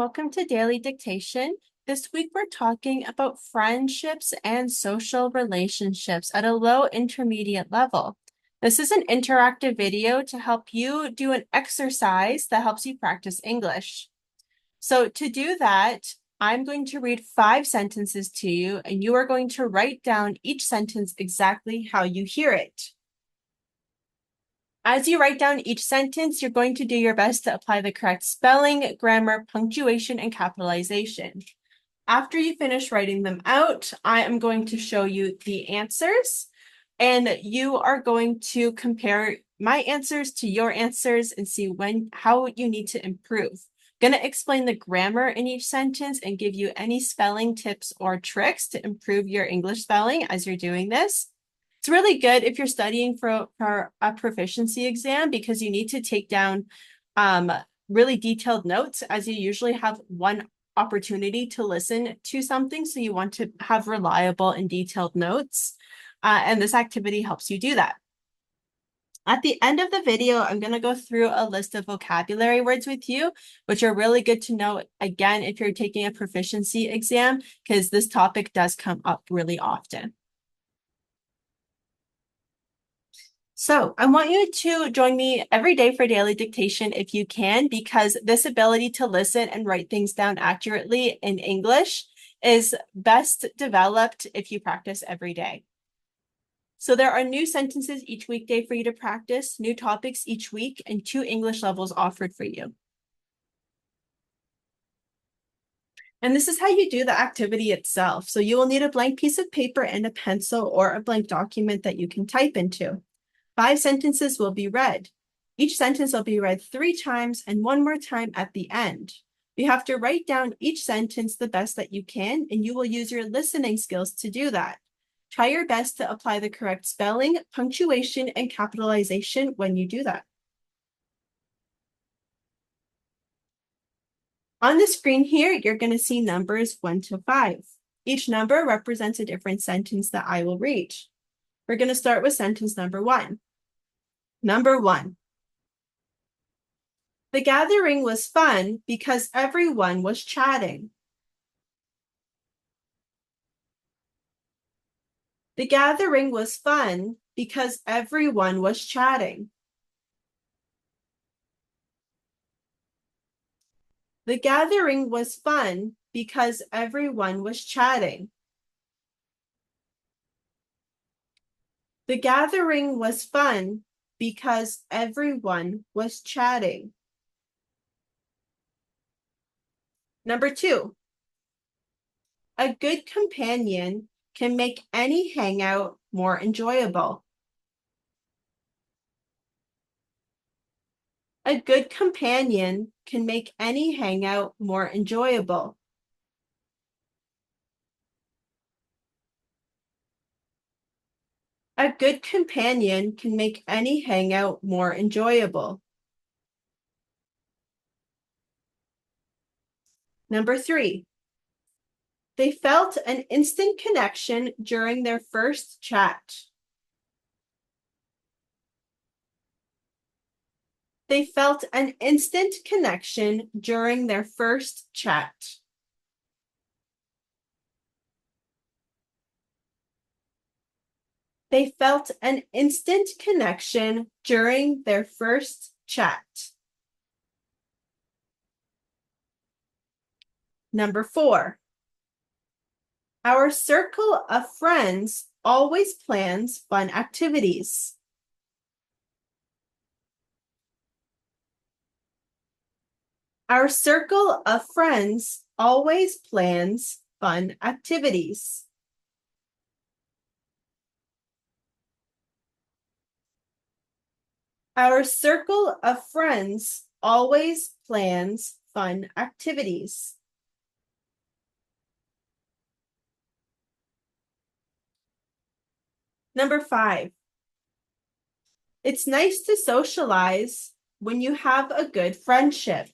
welcome to Daily Dictation. This week we're talking about friendships and social relationships at a low intermediate level. This is an interactive video to help you do an exercise that helps you practice English. So to do that, I'm going to read 5 sentences to you, and you are going to write down each sentence exactly how you hear it. As you write down each sentence, you're going to do your best to apply the correct spelling, grammar, punctuation, and capitalization. After you finish writing them out, I am going to show you the answers, and you are going to compare my answers to your answers and see how you need to improve. I'm going to explain the grammar in each sentence and give you any spelling tips or tricks to improve your English spelling as you're doing this. It's really good if you're studying for a proficiency exam because you need to take down really detailed notes, as you usually have one opportunity to listen to something. So you want to have reliable and detailed notes. And this activity helps you do that. At the end of the video, I'm going to go through a list of vocabulary words with you, which are really good to know, again, if you're taking a proficiency exam, because this topic does come up really often. So I want you to join me every day for daily dictation if you can, because this ability to listen and write things down accurately in English is best developed if you practice every day. So there are new sentences each weekday for you to practice, new topics each week, and 2 English levels offered for you. And this is how you do the activity itself. So you will need a blank piece of paper and a pencil or a blank document that you can type into. 5 sentences will be read. Each sentence will be read 3 times and 1 more time at the end. You have to write down each sentence the best that you can, and you will use your listening skills to do that. Try your best to apply the correct spelling, punctuation, and capitalization when you do that. On the screen here, you're going to see numbers 1 to 5. Each number represents a different sentence that I will read. We're going to start with sentence number 1. Number 1. The gathering was fun because everyone was chatting. The gathering was fun because everyone was chatting. The gathering was fun because everyone was chatting. The gathering was fun because everyone was chatting. Number 2. A good companion can make any hangout more enjoyable. A good companion can make any hangout more enjoyable. A good companion can make any hangout more enjoyable. Number 3. They felt an instant connection during their first chat. They felt an instant connection during their first chat. They felt an instant connection during their first chat. Number 4. Our circle of friends always plans fun activities. Our circle of friends always plans fun activities. Our circle of friends always plans fun activities. Number 5. It's nice to socialize when you have a good friendship.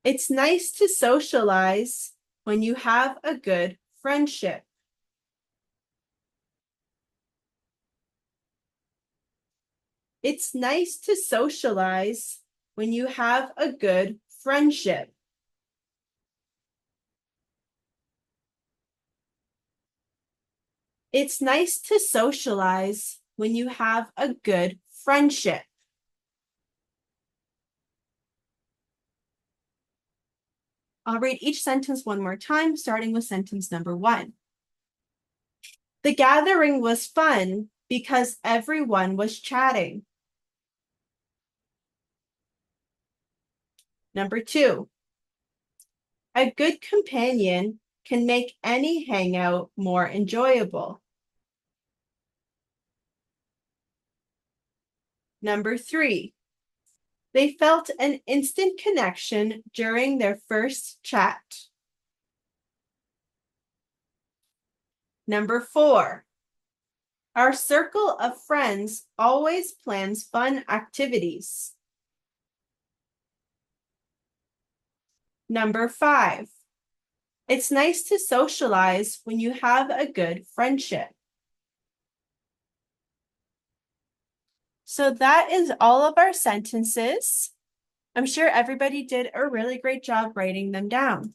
It's nice to socialize when you have a good friendship. It's nice to socialize when you have a good friendship? It's nice to socialize when you have a good friendship. I'll read each sentence one more time, starting with sentence number 1. The gathering was fun because everyone was chatting. Number 2, a good companion can make any hangout more enjoyable. Number 3, they felt an instant connection during their first chat. Number 4, our circle of friends always plans fun activities. Number 5, it's nice to socialize when you have a good friendship. So that is all of our sentences. I'm sure everybody did a really great job writing them down.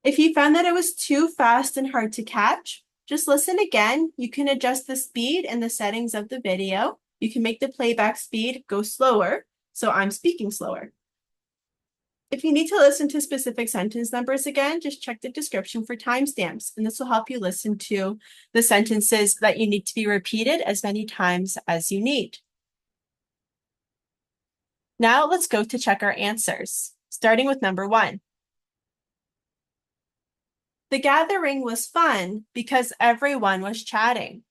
If you found that it was too fast and hard to catch, just listen again. You can adjust the speed and the settings of the video. You can make the playback speed go slower, so I'm speaking slower. If you need to listen to specific sentence numbers again, just check the description for timestamps, and this will help you listen to the sentences that you need to be repeated as many times as you need. Now let's go to check our answers, starting with number 1. The gathering was fun because everyone was chatting.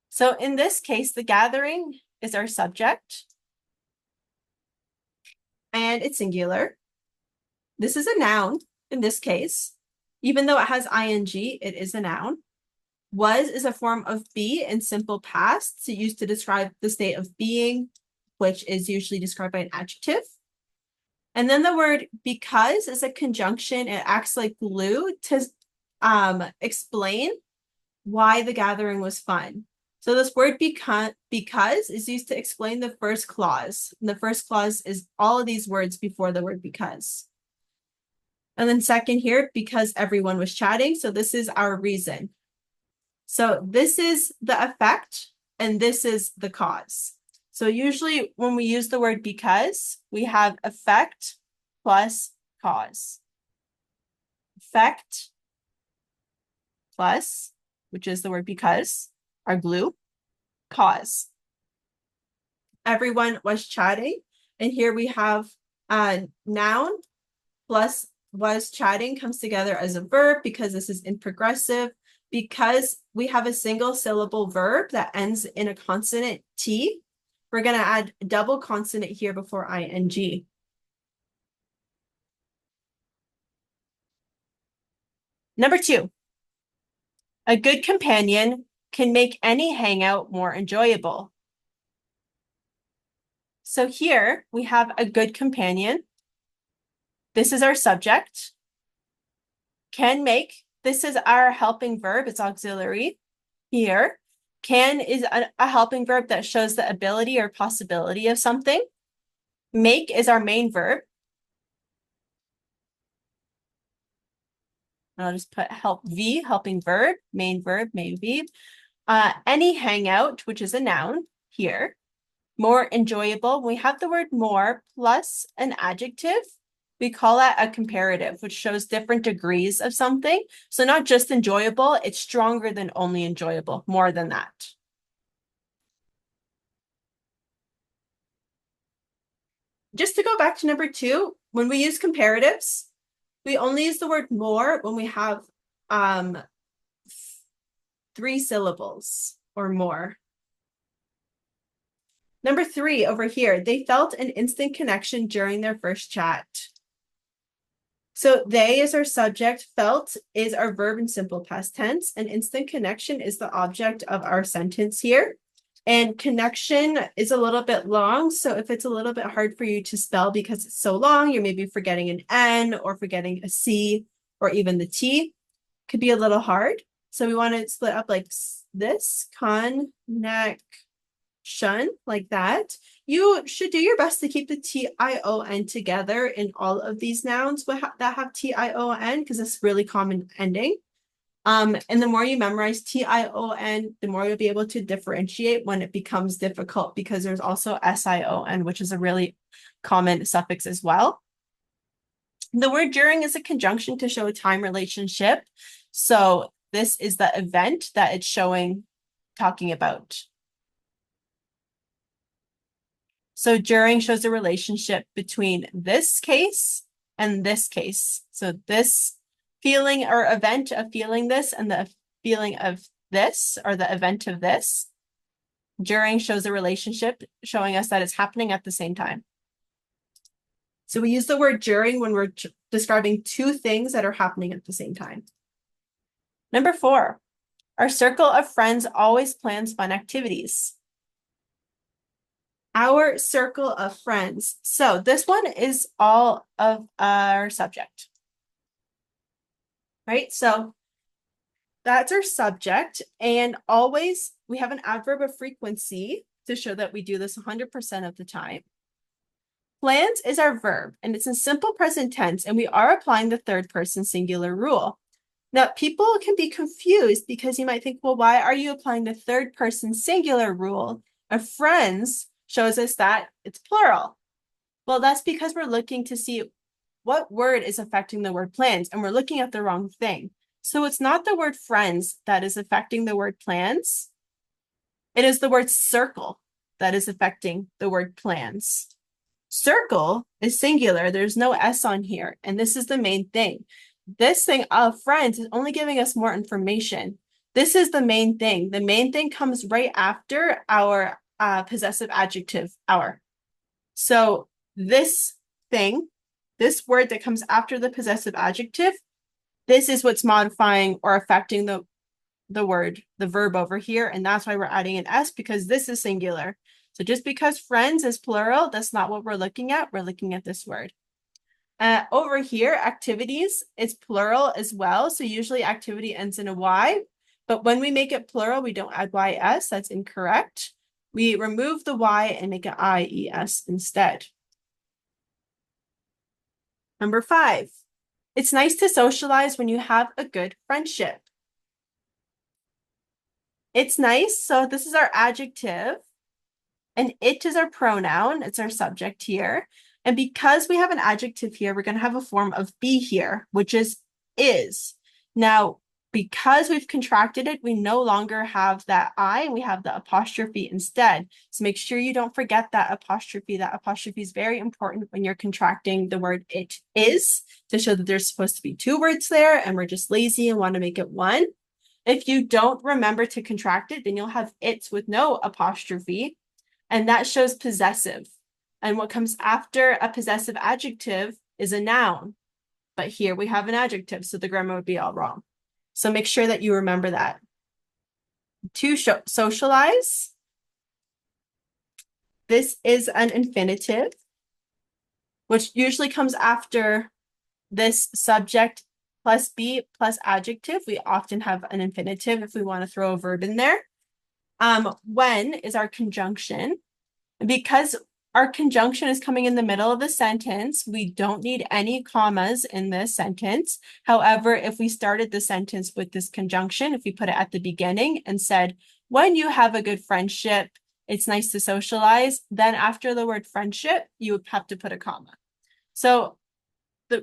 So in this case, the gathering is our subject, and it's singular. This is a noun in this case. Even though it has ing, it is a noun. Was is a form of be in simple past, so used to describe the state of being, which is usually described by an adjective. And then the word because is a conjunction. It acts like glue to explain why the gathering was fun. So this word because is used to explain the first clause. And the first clause is all of these words before the word because. And then second here, because everyone was chatting. So this is our reason. So this is the effect, and this is the cause. So usually when we use the word because, we have effect plus cause. Effect plus, which is the word because, our glue, cause. Everyone was chatting, and here we have a noun plus was chatting comes together as a verb because this is in progressive. Because we have a single syllable verb that ends in a consonant T, we're going to add a double consonant here before ing. Number 2, a good companion can make any hangout more enjoyable. So here we have a good companion. This is our subject. Can make, this is our helping verb, it's auxiliary. Here, can is a helping verb that shows the ability or possibility of something. Make is our main verb. I'll just put helping verb, main verb, main verb. Any hangout, which is a noun here. More enjoyable. We have the word more plus an adjective. We call that a comparative, which shows different degrees of something. So not just enjoyable, it's stronger than only enjoyable, more than that. Just to go back to number 2, when we use comparatives, we only use the word more when we have 3 syllables or more. Number 3 over here, they felt an instant connection during their first chat. So they is our subject, felt is our verb in simple past tense, and instant connection is the object of our sentence here. And connection is a little bit long, so if it's a little bit hard for you to spell because it's so long, you're maybe forgetting an N or forgetting a C or even the T, could be a little hard. So we want to split up like this, connection. shun, like that. You should do your best to keep the T-I-O-N together in all of these nouns that have T-I-O-N, because it's really common ending. And the more you memorize T-I-O-N, the more you'll be able to differentiate when it becomes difficult, because there's also S-I-O-N, which is a really common suffix as well. The word during is a conjunction to show a time relationship. So this is the event that it's talking about. So during shows a relationship between this case and this case. So this feeling or event of feeling this and the feeling of this, or the event of this. During shows a relationship, showing us that it's happening at the same time. So we use the word during when we're describing two things that are happening at the same time. Number 4, our circle of friends always plans fun activities. Our circle of friends. So this one is all of our subject, right? So that's our subject, and always we have an adverb of frequency to show that we do this 100% of the time. Plans is our verb, and it's in simple present tense, and we are applying the third person singular rule. Now, people can be confused because you might think, well, why are you applying the third person singular rule of friends? Shows us that it's plural. Well, that's because we're looking to see what word is affecting the word plans, and we're looking at the wrong thing. So it's not the word friends that is affecting the word plans. It is the word circle that is affecting the word plans. Circle is singular. There's no S on here. And this is the main thing. This thing of friends is only giving us more information. This is the main thing. The main thing comes right after our possessive adjective, our. So this thing, this word that comes after the possessive adjective, this is what's modifying or affecting the word, the verb over here. And that's why we're adding an S, because this is singular. So just because friends is plural, that's not what we're looking at. We're looking at this word. Over here, activities is plural as well. So usually activity ends in a Y, but when we make it plural, we don't add YS. That's incorrect. We remove the Y and make it IES instead. Number 5, it's nice to socialize when you have a good friendship. It's nice. So this is our adjective, and it is our pronoun. It's our subject here. And because we have an adjective here, we're going to have a form of be here, which is. Now, because we've contracted it, we no longer have that I, and we have the apostrophe instead. So make sure you don't forget that apostrophe. That apostrophe is very important when you're contracting the word it is, to show that there's supposed to be 2 words there, and we're just lazy and want to make it 1. If you don't remember to contract it, then you'll have it with no apostrophe, and that shows possessive. And what comes after a possessive adjective is a noun. But here we have an adjective, so the grammar would be all wrong. So make sure that you remember that. To socialize, this is an infinitive, which usually comes after this subject plus be plus adjective. We often have an infinitive if we want to throw a verb in there. When is our conjunction. And because our conjunction is coming in the middle of the sentence, we don't need any commas in this sentence. However, if we started the sentence with this conjunction, if we put it at the beginning and said, when you have a good friendship, it's nice to socialize, then after the word friendship, you would have to put a comma. So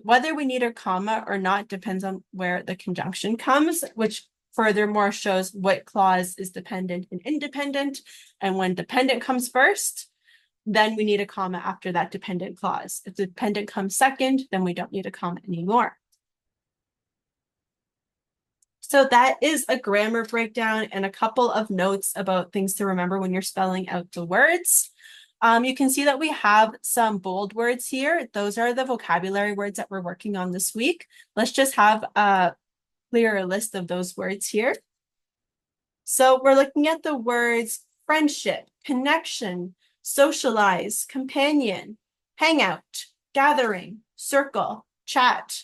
whether we need a comma or not depends on where the conjunction comes, which furthermore shows what clause is dependent and independent. And when dependent comes first, then we need a comma after that dependent clause. If the dependent comes second, then we don't need a comma anymore. So that is a grammar breakdown and a couple of notes about things to remember when you're spelling out the words. You can see that we have some bold words here. Those are the vocabulary words that we're working on this week. Let's just have a clearer list of those words here. So we're looking at the words friendship, connection, socialize, companion, hangout, gathering, circle, chat.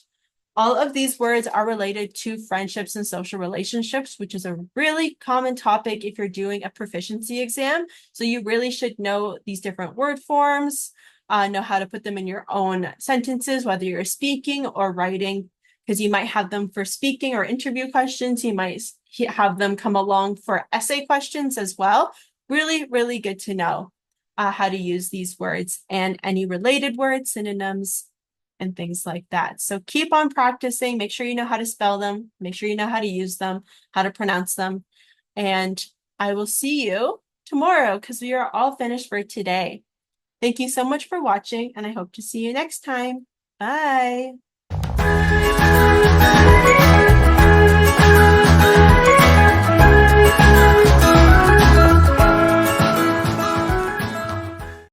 All of these words are related to friendships and social relationships, which is a really common topic if you're doing a proficiency exam. So you really should know these different word forms, know how to put them in your own sentences, whether you're speaking or writing, because you might have them for speaking or interview questions. You might have them come along for essay questions as well. Really, really good to know how to use these words and any related words, synonyms, and things like that. So keep on practicing. Make sure you know how to spell them. Make sure you know how to use them, how to pronounce them. And I will see you tomorrow because we are all finished for today. Thank you so much for watching, and I hope to see you next time. Bye.